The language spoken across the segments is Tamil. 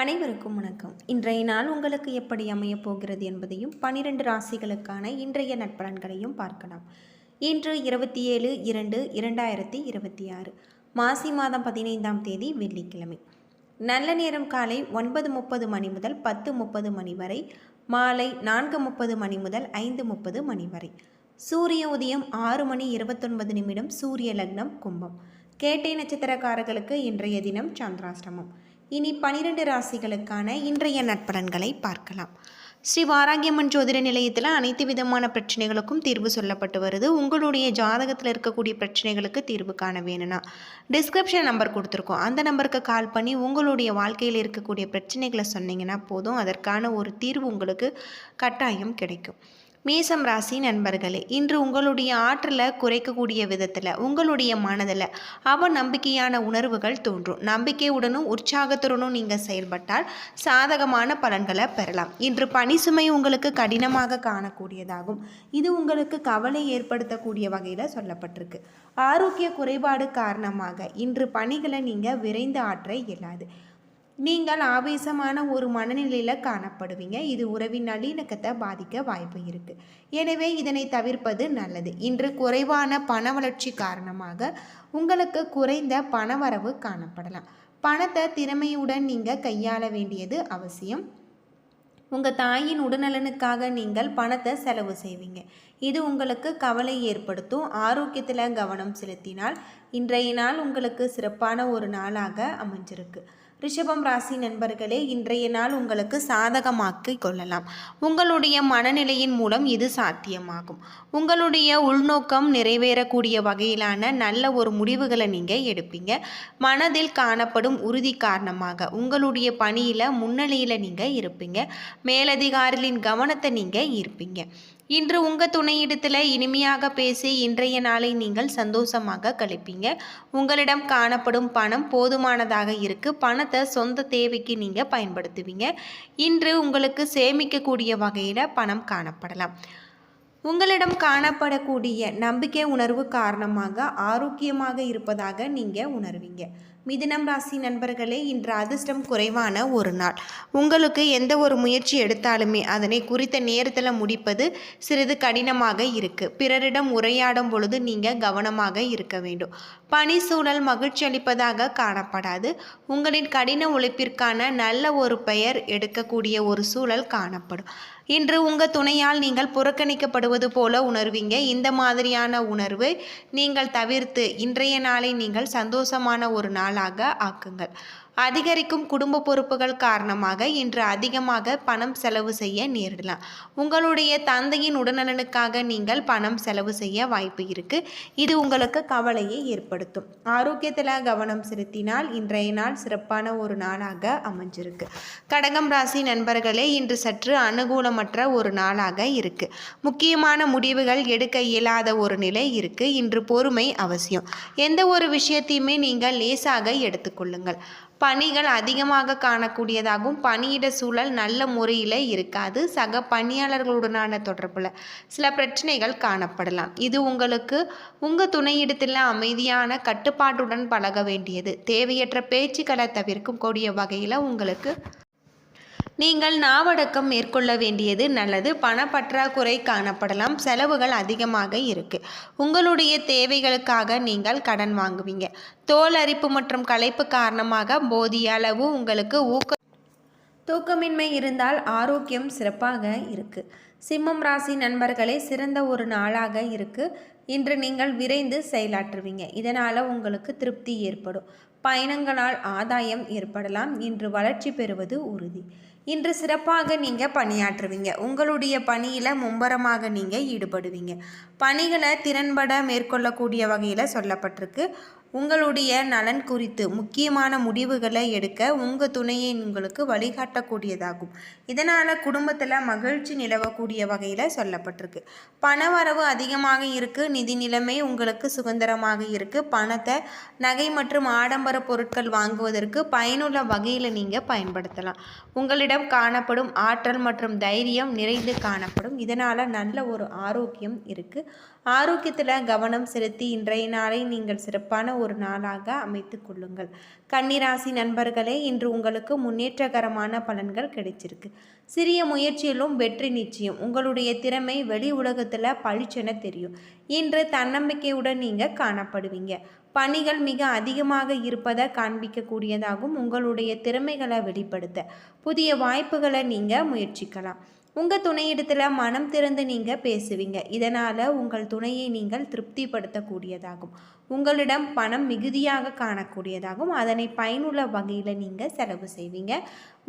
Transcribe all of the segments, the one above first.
அனைவருக்கும் வணக்கம். இன்றைய நாள் உங்களுக்கு எப்படி அமையப் போகிறது என்பதையும் 12 ராசிகளுக்கான இன்றைய நட்பலன்களையும் பார்க்கலாம். இன்று 27/2/2026 மாசி மாதம் 15ஆம் தேதி வெள்ளிக்கிழமை. நல்ல நேரம் காலை 9:30 மணி முதல் 10:30 மணி வரை, மாலை 4:30 மணி முதல் 5:30 மணி வரை. சூரிய உதயம் 6:29 சூரிய லக்னம் கும்பம். கேட்டை நட்சத்திரக்காரர்களுக்கு இன்றைய தினம் சந்திராஷ்டமம். இனி 12 ராசிகளுக்கான இன்றைய நட்பலன்களை பார்க்கலாம். ஸ்ரீ வாராகியம்மன் ஜோதிட நிலையத்தில் அனைத்து விதமான பிரச்சனைகளுக்கும் தீர்வு சொல்லப்பட்டு வருது. உங்களுடைய ஜாதகத்தில் இருக்கக்கூடிய பிரச்சனைகளுக்கு தீர்வு காண வேணும்னா டிஸ்கிரிப்ஷன் நம்பர் கொடுத்துருக்கோம். அந்த நம்பருக்கு கால் பண்ணி உங்களுடைய வாழ்க்கையில் இருக்கக்கூடிய பிரச்சனைகளை சொன்னீங்கன்னா போதும், அதற்கான ஒரு தீர்வு உங்களுக்கு கட்டாயம் கிடைக்கும். மேசம் ராசி நண்பர்களே, இன்று உங்களுடைய ஆற்றலை குறைக்கக்கூடிய விதத்தில் உங்களுடைய மனதில் அவநம்பிக்கையான உணர்வுகள் தோன்றும். நம்பிக்கையுடனும் உற்சாகத்துடனும் நீங்கள் செயல்பட்டால் சாதகமான பலன்களை பெறலாம். இன்று பணி சுமை உங்களுக்கு கடினமாக காணக்கூடியதாகும். இது உங்களுக்கு கவலை ஏற்படுத்தக்கூடிய வகையில் சொல்லப்பட்டிருக்கு. ஆரோக்கிய குறைபாடு காரணமாக இன்று பணிகளை நீங்கள் விரைந்து ஆற்ற இயலாது. நீங்கள் ஆவேசமான ஒரு மனநிலையில் காணப்படுவீங்க. இது உறவின் நல்லிணக்கத்தை பாதிக்க வாய்ப்பு இருக்குது. எனவே இதனை தவிர்ப்பது நல்லது. இன்று குறைவான பண வளர்ச்சி காரணமாக உங்களுக்கு குறைந்த பணவரவு காணப்படலாம். பணத்தை திறமையுடன் நீங்கள் கையாள வேண்டியது அவசியம். உங்கள் தாயின் உடல்நலனுக்காக நீங்கள் பணத்தை செலவு செய்வீங்க. இது உங்களுக்கு கவலை ஏற்படுத்தும். ஆரோக்கியத்தில் கவனம் செலுத்தினால் இன்றைய நாள் உங்களுக்கு சிறப்பான ஒரு நாளாக அமைஞ்சிருக்கு. ரிஷபம் ராசி நண்பர்களே, இன்றைய நாள் உங்களுக்கு சாதகமாக்கிக் கொள்ளலாம். உங்களுடைய மனநிலையின் மூலம் இது சாத்தியமாகும். உங்களுடைய உள்நோக்கம் நிறைவேறக்கூடிய வகையிலான நல்ல ஒரு முடிவுகளை நீங்கள் எடுப்பீங்க. மனதில் காணப்படும் உறுதி காரணமாக உங்களுடைய பணியில் முன்னிலையில் நீங்கள் இருப்பீங்க. மேலதிகாரிகளின் கவனத்தை நீங்கள் ஈர்ப்பீங்க. இன்று உங்கள் துணையிடத்தில் இனிமையாக பேசி இன்றைய நாளை நீங்கள் சந்தோஷமாக கழிப்பீங்க. உங்களிடம் காணப்படும் பணம் போதுமானதாக இருக்குது. பணத்தை சொந்த தேவைக்கு நீங்கள் பயன்படுத்துவீங்க. இன்று உங்களுக்கு சேமிக்கக்கூடிய வகையில் பணம் காணப்படலாம். உங்களிடம் காணப்படக்கூடிய நம்பிக்கை உணர்வு காரணமாக ஆரோக்கியமாக இருப்பதாக நீங்கள் உணர்வீங்க. மிதுனம் ராசி நண்பர்களே, இன்று அதிர்ஷ்டம் குறைவான ஒரு நாள். உங்களுக்கு எந்த ஒரு முயற்சி எடுத்தாலுமே அதனை குறித்த நேரத்தில் முடிப்பது சிறிது கடினமாக இருக்குது. பிறரிடம் உரையாடும் பொழுது நீங்கள் கவனமாக இருக்க வேண்டும். பணி சூழல் மகிழ்ச்சி அளிப்பதாக காணப்படாது. உங்களின் கடின உழைப்பிற்கான நல்ல ஒரு பெயர் எடுக்கக்கூடிய ஒரு சூழல் காணப்படும். இன்று உங்கள் துணையால் நீங்கள் புறக்கணிக்கப்படுவது போல உணர்வீங்க. இந்த மாதிரியான உணர்வை நீங்கள் தவிர்த்து இன்றைய நாளை நீங்கள் சந்தோஷமான ஒரு நாளாக ஆக்குங்கள். அதிகரிக்கும் குடும்ப பொறுப்புகள் காரணமாக இன்று அதிகமாக பணம் செலவு செய்ய நேரிடலாம். உங்களுடைய தந்தையின் உடல்நலனுக்காக நீங்கள் பணம் செலவு செய்ய வாய்ப்பு இருக்குது. இது உங்களுக்கு கவலையை ஏற்படுத்தும். ஆரோக்கியத்தில் கவனம் செலுத்தினால் இன்றைய நாள் சிறப்பான ஒரு நாளாக அமைஞ்சிருக்கு. கடகம் ராசி நண்பர்களே, இன்று சற்று அனுகூலமற்ற ஒரு நாளாக இருக்குது. முக்கியமான முடிவுகள் எடுக்க இயலாத ஒரு நிலை இருக்குது. இன்று பொறுமை அவசியம். எந்த ஒரு விஷயத்தையுமே நீங்கள் லேசாக எடுத்துக்கொள்ளுங்கள். பணிகள் அதிகமாக காணக்கூடியதாகவும் பணியிட சூழல் நல்ல முறையில் இருக்காது. சக பணியாளர்களுடனான தொடர்பில் சில பிரச்சனைகள் காணப்படலாம். இது உங்களுக்கு உங்கள் துணையிடத்தில் அமைதியான கட்டுப்பாட்டுடன் பழக வேண்டியது. தேவையற்ற பேச்சுக்களை தவிர்க்கும் கூடிய வகையில் உங்களுக்கு நீங்கள் நாவடக்கம் மேற்கொள்ள வேண்டியது நல்லது. பணப்பற்றாக்குறை காணப்படலாம். செலவுகள் அதிகமாக இருக்குது. உங்களுடைய தேவைகளுக்காக நீங்கள் கடன் வாங்குவீங்க. தோல் அரிப்பு மற்றும் களைப்பு காரணமாக போதிய அளவு உங்களுக்கு தூக்கமின்மை இருந்தால் ஆரோக்கியம் சிறப்பாக இருக்குது. சிம்மம் ராசி நண்பர்களே, சிறந்த ஒரு நாளாக இருக்குது. இன்று நீங்கள் விரைந்து செயலாற்றுவீங்க. இதனால் உங்களுக்கு திருப்தி ஏற்படும். பயணங்களால் ஆதாயம் ஏற்படலாம். இன்று வளர்ச்சி பெறுவது உறுதி. இன்று சிறப்பாக நீங்கள் பணியாற்றுவீங்க. உங்களுடைய பணியில் மும்பரமாக நீங்கள் ஈடுபடுவீங்க. பணிகளை திறன்பட மேற்கொள்ளக்கூடிய வகையில் சொல்லப்பட்டிருக்கு. உங்களுடைய நலன் குறித்து முக்கியமான முடிவுகளை எடுக்க உங்கள் துணையை உங்களுக்கு வழிகாட்டக்கூடியதாகும். இதனால் குடும்பத்தில் மகிழ்ச்சி நிலவக்கூடிய வகையில் சொல்லப்பட்டிருக்கு. பணவரவு அதிகமாக இருக்குது. நிதி நிலைமை உங்களுக்கு சுதந்திரமாக இருக்குது. பணத்தை நகை மற்றும் ஆடம்பர பொருட்கள் வாங்குவதற்கு பயனுள்ள வகையில் நீங்கள் பயன்படுத்தலாம். உங்களிடம் காணப்படும் ஆற்றல் மற்றும் தைரியம் நிறைந்து காணப்படும். இதனால் நல்ல ஒரு ஆரோக்கியம் இருக்குது. ஆரோக்கியத்தில் கவனம் செலுத்தி இன்றைய நாளை நீங்கள் சிறப்பான ஒரு நாளாக அமைத்து கொள்ளுங்கள். கன்னிராசி நண்பர்களே, இன்று உங்களுக்கு முன்னேற்றகரமான பலன்கள் கிடைச்சிருக்கு. சிறிய முயற்சியிலும் வெற்றி நிச்சயம். உங்களுடைய திறமை வெளி உலகத்தில் பளிச்சென தெரியும். இன்று தன்னம்பிக்கையுடன் நீங்கள் காணப்படுவீங்க. பணிகள் மிக அதிகமாக இருப்பதை காண்பிக்கக்கூடியதாகவும் உங்களுடைய திறமைகளை வெளிப்படுத்த புதிய வாய்ப்புகளை நீங்கள் முயற்சிக்கலாம். உங்கள் துணையிடத்தில் மனம் திறந்து நீங்கள் பேசுவீங்க. இதனால் உங்கள் துணையை நீங்கள் திருப்திப்படுத்தக்கூடியதாகும். உங்களிடம் பணம் மிகுதியாக காணக்கூடியதாகும். அதனை பயனுள்ள வகையில் நீங்கள் செலவு செய்வீங்க.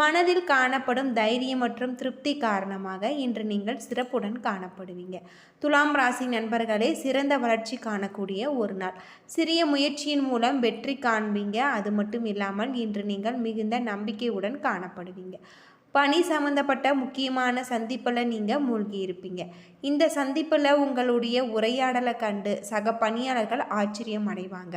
மனதில் காணப்படும் தைரியம் மற்றும் திருப்தி காரணமாக இன்று நீங்கள் சிறப்புடன் காணப்படுவீங்க. துலாம் ராசி நண்பர்களே, சிறந்த வளர்ச்சி காணக்கூடிய ஒரு நாள். சிறிய முயற்சியின் மூலம் வெற்றி காண்பீங்க. அது மட்டும் இல்லாமல் இன்று நீங்கள் மிகுந்த நம்பிக்கையுடன் காணப்படுவீங்க. பணி சம்பந்தப்பட்ட முக்கியமான சந்திப்பில் நீங்கள் மூழ்கி இருப்பீங்க. இந்த சந்திப்பில் உங்களுடைய உரையாடலை கண்டு சக பணியாளர்கள் ஆச்சரியம் அடைவாங்க.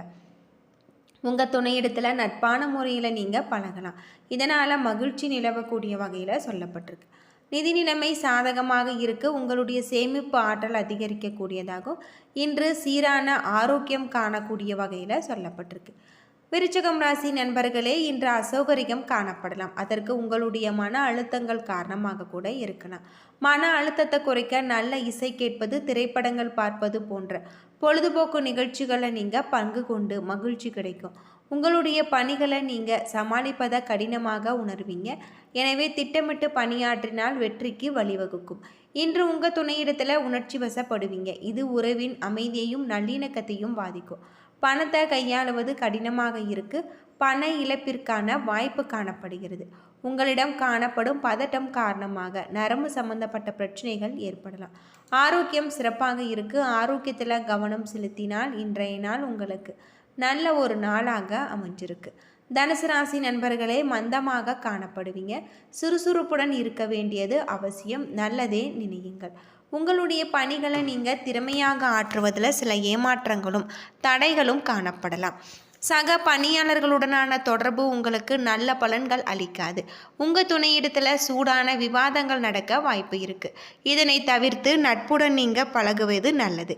உங்கள் துணையிடத்தில் நட்பான முறையில் நீங்கள் பழகலாம். இதனால் மகிழ்ச்சி நிலவக்கூடிய வகையில் சொல்லப்பட்டிருக்கு. நிதி நிலைமை சாதகமாக இருக்கு. உங்களுடைய சேமிப்பு ஆற்றல் அதிகரிக்கக்கூடியதாகும். இன்று சீரான ஆரோக்கியம் காணக்கூடிய வகையில் சொல்லப்பட்டிருக்கு. விருச்சிகம் ராசி நண்பர்களே, இன்று அசௌகரியம் காணப்படலாம். அதற்கு உங்களுடைய மன அழுத்தங்கள் காரணமாக கூட இருக்கலாம். மன அழுத்தத்தை குறைக்க நல்ல இசை கேட்பது, திரைப்படங்கள் பார்ப்பது போன்ற பொழுதுபோக்கு நிகழ்ச்சிகளை நீங்கள் பங்கு கொண்டு மகிழ்ச்சி கிடைக்கும். உங்களுடைய பணிகளை நீங்கள் சமாளிப்பதை கடினமாக உணர்வீங்க. எனவே திட்டமிட்டு பணியாற்றினால் வெற்றிக்கு வழிவகுக்கும். இன்று உங்கள் துணையிடத்தில் உணர்ச்சி வசப்படுவீங்க. இது உறவின் அமைதியையும் நல்லிணக்கத்தையும் பாதிக்கும். பணத்தை கையாளுவது கடினமாக இருக்கு. பண இழப்பிற்கான வாய்ப்பு காணப்படுகிறது. உங்களிடம் காணப்படும் பதட்டம் காரணமாக நரம்பு சம்பந்தப்பட்ட பிரச்சனைகள் ஏற்படலாம். ஆரோக்கியம் சிறப்பாக இருக்கு. ஆரோக்கியத்தில் கவனம் செலுத்தினால் இன்றைய நாள் உங்களுக்கு நல்ல ஒரு நாளாக அமைஞ்சிருக்கு. தனுசு ராசி நண்பர்களே, மந்தமாக காணப்படுவீங்க. சுறுசுறுப்புடன் இருக்க வேண்டியது அவசியம். நல்லதே நினையுங்கள். உங்களுடைய பணிகளை நீங்கள் திறமையாக ஆற்றுவதில் சில ஏமாற்றங்களும் தடைகளும் காணப்படலாம். சக பணியாளர்களுடனான தொடர்பு உங்களுக்கு நல்ல பலன்கள் அளிக்காது. உங்கள் துணையிடத்தில் சூடான விவாதங்கள் நடக்க வாய்ப்பு இருக்குது. இதனை தவிர்த்து நட்புடன் நீங்கள் பழகுவது நல்லது.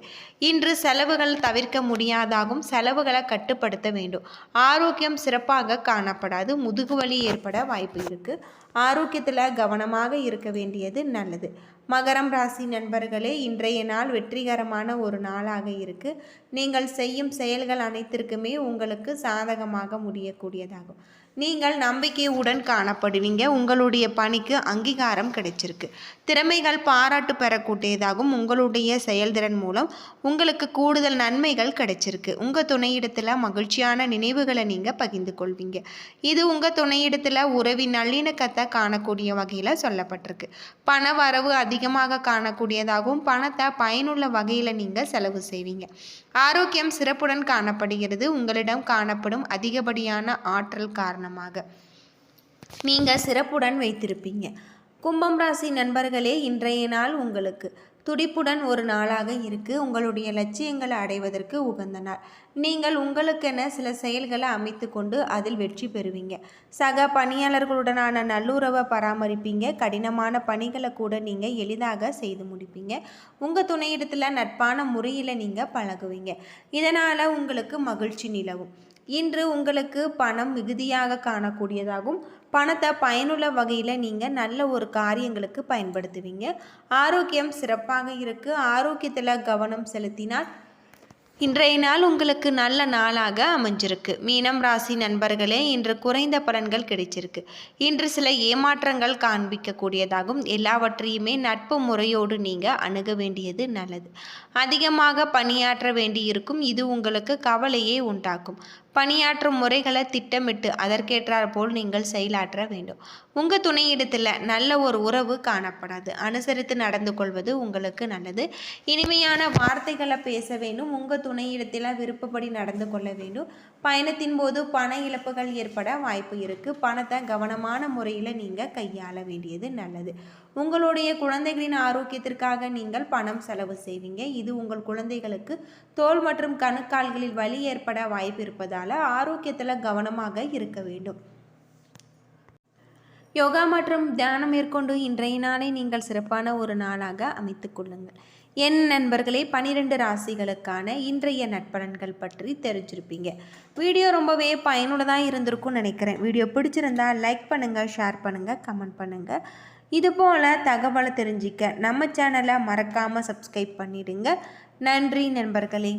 இன்று செலவுகள் தவிர்க்க முடியாதாகும். செலவுகளை கட்டுப்படுத்த வேண்டும். ஆரோக்கியம் சிறப்பாக காணப்படாது. முதுகுவலி ஏற்பட வாய்ப்பு இருக்குது. ஆரோக்கியத்தில் கவனமாக இருக்க வேண்டியது நல்லது. மகரம் ராசி நண்பர்களே, இன்றைய நாள் வெற்றிகரமான ஒரு நாளாக இருக்கு. நீங்கள் செய்யும் செயல்கள் அனைத்திற்குமே உங்களுக்கு சாதகமாக முடியக்கூடியதாகும். நீங்கள் நம்பிக்கையுடன் காணப்படுவீங்க. உங்களுடைய பணிக்கு அங்கீகாரம் கிடைச்சிருக்கு. திறமைகள் பாராட்டு பெறக்கூடியதாகும். உங்களுடைய செயல்திறன் மூலம் உங்களுக்கு கூடுதல் நன்மைகள் கிடைச்சிருக்கு. உங்கள் துணையிடத்தில் மகிழ்ச்சியான நினைவுகளை நீங்கள் பகிர்ந்து கொள்வீங்க. இது உங்கள் துணையிடத்தில் உறவின் நல்லிணக்கத்தை காணக்கூடிய வகையில் சொல்லப்பட்டிருக்கு. பண வரவு அதிகமாக காணக்கூடியதாகவும் பணத்தை பயனுள்ள வகையில் நீங்கள் செலவு செய்வீங்க. ஆரோக்கியம் சிறப்புடன் காணப்படுகிறது. உங்களிடம் காணப்படும் அதிகப்படியான ஆற்றல் காரணமாக நீங்கள் சிறப்புடன் வைத்திருப்பீங்க. கும்பம் ராசி நண்பர்களே, இன்றைய நாள் உங்களுக்கு துடிப்புடன் ஒரு நாளாக இருக்குது. உங்களுடைய லட்சியங்களை அடைவதற்கு உகந்த நாள். நீங்கள் உங்களுக்கென சில செயல்களை அமைத்து கொண்டு அதில் வெற்றி பெறுவீங்க. சக பணியாளர்களுடனான நல்லுறவை பராமரிப்பீங்க. கடினமான பணிகளை கூட நீங்கள் எளிதாக செய்து முடிப்பீங்க. உங்கள் துணையிடத்தில் நட்பான முறையில் நீங்கள் பழகுவீங்க. இதனால் உங்களுக்கு மகிழ்ச்சி நிலவும். இன்று உங்களுக்கு பணம் மிகுதியாக காணக்கூடியதாகும். பணத்தை பயனுள்ள வகையில் நீங்கள் நல்ல ஒரு காரியங்களுக்கு பயன்படுத்துவீங்க. ஆரோக்கியம் சிறப்பாக இருக்குது. ஆரோக்கியத்தில் கவனம் செலுத்தினால் இன்றைய நாள் உங்களுக்கு நல்ல நாளாக அமைஞ்சிருக்கு. மீனம் ராசி நண்பர்களே, இன்று குறைந்த பலன்கள் கிடைச்சிருக்கு. இன்று சில ஏமாற்றங்கள் காண்பிக்கக்கூடியதாகும். எல்லாவற்றையுமே நட்பு முறையோடு நீங்கள் அணுக வேண்டியது நல்லது. அதிகமாக பணியாற்ற வேண்டியிருக்கும். இது உங்களுக்கு கவலையே உண்டாக்கும். பணியாற்றும் முறைகளை திட்டமிட்டு அதற்கேற்றாற் போல் நீங்கள் செயலாற்ற வேண்டும். உங்கள் துணையிடத்தில் நல்ல ஒரு உறவு காணப்படாது. அனுசரித்து நடந்து கொள்வது உங்களுக்கு நல்லது. இனிமையான வார்த்தைகளை பேச வேண்டும். உங்கள் துணையிடத்தில் விருப்பப்படி நடந்து கொள்ள வேண்டும். பயணத்தின் போது பண இழப்புகள் ஏற்பட வாய்ப்பு இருக்குது. பணத்தை கவனமான முறையில் நீங்கள் கையாள வேண்டியது நல்லது. உங்களுடைய குழந்தைகளின் ஆரோக்கியத்திற்காக நீங்கள் பணம் செலவு செய்வீங்க. இது உங்கள் குழந்தைகளுக்கு தோல் மற்றும் கணுக்கால்களில் வலி ஏற்பட வாய்ப்பு இருப்பதால் ஆரோக்கியத்தில் கவனமாக இருக்க வேண்டும். யோகா மற்றும் தியானம் மேற்கொண்டு இன்றைய நாளை நீங்கள் சிறப்பான ஒரு நாளாக அமைத்து கொள்ளுங்கள். என் நண்பர்களே, 12 ராசிகளுக்கான இன்றைய நட்பலன்கள் பற்றி தெரிஞ்சிருப்பீங்க. வீடியோ ரொம்பவே பயனுள்ளதாக இருந்திருக்கும்னு நினைக்கிறேன். வீடியோ பிடிச்சிருந்தா லைக் பண்ணுங்கள், ஷேர் பண்ணுங்கள், கமெண்ட் பண்ணுங்கள். இதுபோல் தகவலை தெரிஞ்சிக்க நம்ம சேனலை மறக்காமல் சப்ஸ்கிரைப் பண்ணிடுங்க. நன்றி நண்பர்களே.